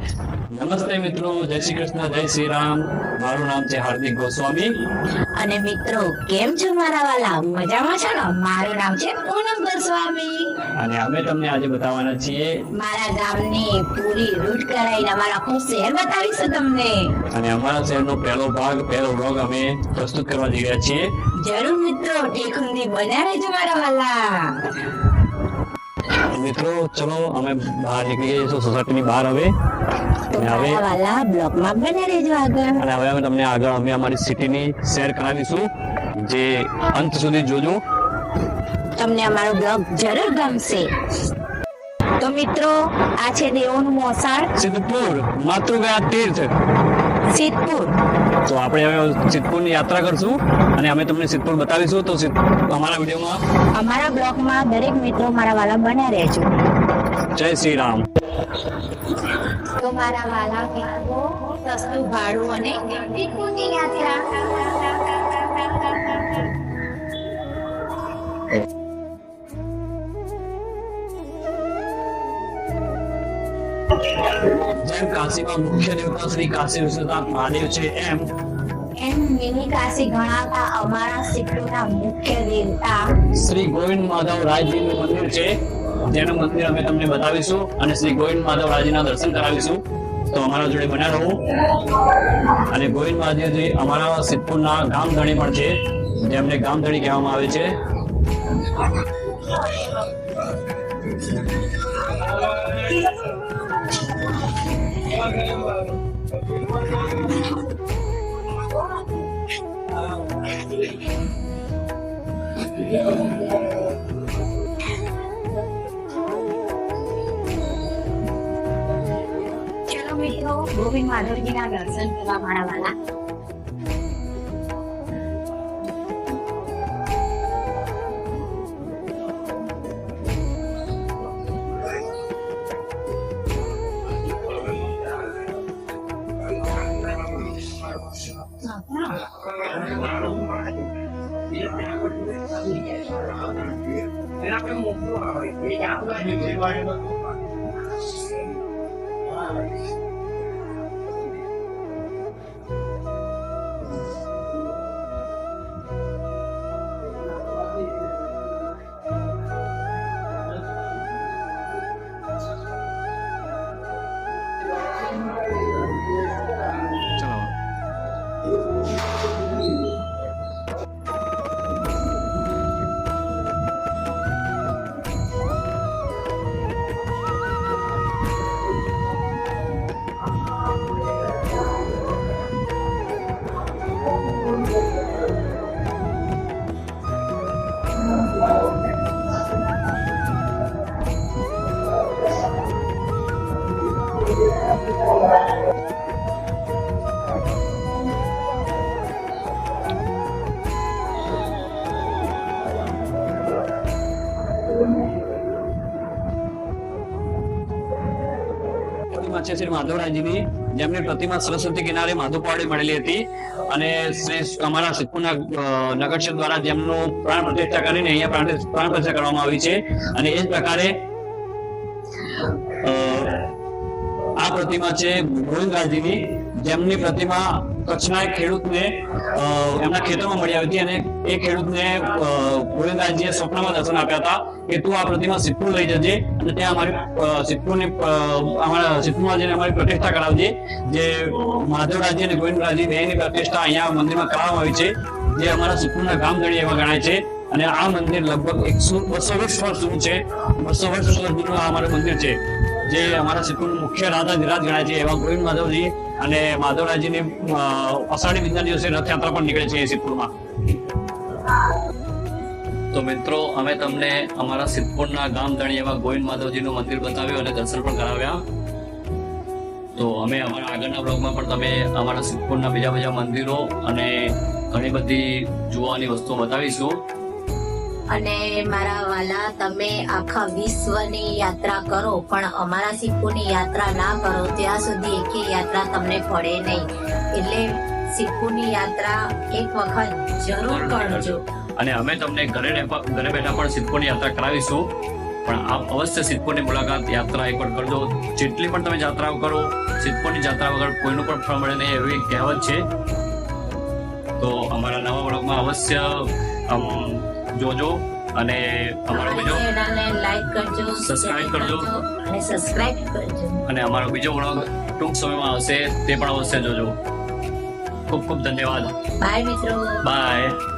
નમસ્તે મિત્રો, જય શ્રી કૃષ્ણ, જય શ્રી રામ. મારું નામ છે હાર્દિક ગોસ્વામી. અને મિત્રો કેમ છો મારા વાલા? મજામાં છો ને? મારું નામ છે પૂનમ ગોસ્વામી. અને અમે તમને આજે બતાવવાના છીએ મારા ગામની પૂરી રૂટ કરાઈને અમારા આખું શહેર બતાવીશું તમને. અને અમારા શહેરનો પહેલો વ્લોગ અમે પ્રસ્તુત કરવા જઈ રહ્યા છીએ. જરૂર મિત્રો, ટેકુંદી બન્યા રહેજો મારા વાલા. મિત્રો ચલો અમે બહાર નીકળી જઈશું સોસાયટીની બહાર હવે. તો અને હવે મારા વાલા બ્લોગમાં બન્યા રહેજો આગળ. અને હવે અમે તમને આગળ અમે અમારી સિટીની શેર કરાવીશું, જે અંત સુધી જોજો. તમને અમારો બ્લોગ જરૂર ગમશે. તો મિત્રો, આ છે દેવોનું મોસાળ સિદ્ધપુર, માતૃગયા તીર્થ. સિદ્ધપુર. તો આપણે હવે સિદ્ધપુરની યાત્રા કરશું અને અમે તમને સિદ્ધપુર બતાવીશું. તો અમારા વિડીયોમાં અમારા બ્લોગમાં દરેક મિત્રો મારા વાલા બન્યા રહેજો. જય શ્રી રામ. તો મારા વાલા મિત્રો, સસ્તું ભાડું અને સિદ્ધપુરની યાત્રા. જેમ કાશીમાં મુખ્ય દેવતા શ્રી કાશી વિશ્વનાથ મહાદેવ છે, એમ મિની કાશી ગણાતા અમારા સિદ્ધપુરના મુખ્ય દેવતા શ્રી ગોવિંદ માધવ રાયજીનું મંદિર છે, જેનું મંદિર અમે તમને બતાવીશું અને શ્રી ગોવિંદ માધવ રાયજીના દર્શન કરાવીશું. તો અમારા જોડે બન્યા રહો. અને ગોવિંદ માધવજી અમારા સિદ્ધપુરના ગામધણી પણ છે, જેમને ગામધણી કહેવામાં આવે છે. ચલો મિત્રો, ગોવિંદ માધવજીના દર્શન કરવા મારા વાલા. પ્રતિમા છે શ્રી માધવરાયજીની, જેમની પ્રતિમા સરસ્વતી કિનારે માધવપાડે મળેલી હતી અને અમારા સિદ્ધપુરના નગરક્ષેત્ર દ્વારા જેમનું પ્રાણ પ્રતિષ્ઠા કરીને અહીંયા પ્રાણ પ્રતિષ્ઠા કરવામાં આવી છે. અને એ જ પ્રકારે આ પ્રતિમા છે ગોવિંદરાયજીની, જેમની પ્રતિમા કચ્છના એક ખેડૂતને એમના ખેતરમાં મળી આવી હતી અને એ ખેડૂતને ગોવિંદરાયજીએ સ્વપ્નમાં દર્શન આપ્યા હતા કે તું આ પ્રતિમા સિદ્ધપુર લઈ જજે અને ત્યાં અમારા સિદ્ધપુરમાં જઈને અમારી પ્રતિષ્ઠા કરાવજે. જે માધવરાયજી અને ગોવિંદરાયજી બેની પ્રતિષ્ઠા અહીંયા મંદિરમાં કરવામાં આવી છે, જે અમારા સિદ્ધપુરના ગામધણી એવા ગણાય છે. અને આ મંદિર લગભગ 220 વર્ષ જૂનું છે. 200 વર્ષ જૂનું આ અમારું મંદિર છે, જે અમારા સિદ્ધપુરનું મુખ્ય રાધાધિરાજ ગણાય છે એવા ગોવિંદ માધવજી અને માધવરાયજીની અષાઢી બીજના દિવસે રથયાત્રા પણ નીકળે છે સિદ્ધપુરમાં. તો મિત્રો, અમે તમને અમારા સિદ્ધપુરના ગામધણી એવા ગોવિંદ માધવજીનું મંદિર બતાવ્યું અને દર્શન પણ કરાવ્યા. તો અમે અમારા આગળના બ્લોગમાં પણ તમે અમારા સિદ્ધપુરના બીજા મંદિરો અને ઘણી બધી જોવાની વસ્તુઓ બતાવીશું. અને મારા વાલા, તમે આખા વિશ્વની યાત્રા કરો પણ અમારા સિદ્ધપુરની યાત્રા ના કરો ત્યાં સુધી એકે યાત્રા તમને પડે નહીં. એટલે સિદ્ધપુરની યાત્રા એક વખત જરૂર કરજો. અને અમે તમને ઘરે બેઠા પણ સિદ્ધપુરની યાત્રા કરાવીશું. પણ આપ અવશ્ય સિદ્ધપુરની મુલાકાત યાત્રા એકવાર કરજો. જેટલી પણ તમે યાત્રાઓ કરો, સિદ્ધપુરની યાત્રા વગર કોઈનું પણ ફળ મળે નહીં એવી કહેવત છે. તો અમારા નવા બ્લોગમાં અવશ્ય જોજો અને અમારો બીજો ચેનલને લાઈક કરજો, સબસ્ક્રાઇબ કરજો અને સબસ્ક્રાઇબ કરજો. અને અમારો બીજો બ્લોગ ટૂંક સમયમાં આવશે, તે પણ અવશ્ય જોજો. ખૂબ ખૂબ ધન્યવાદ. બાય મિત્રો. બાય.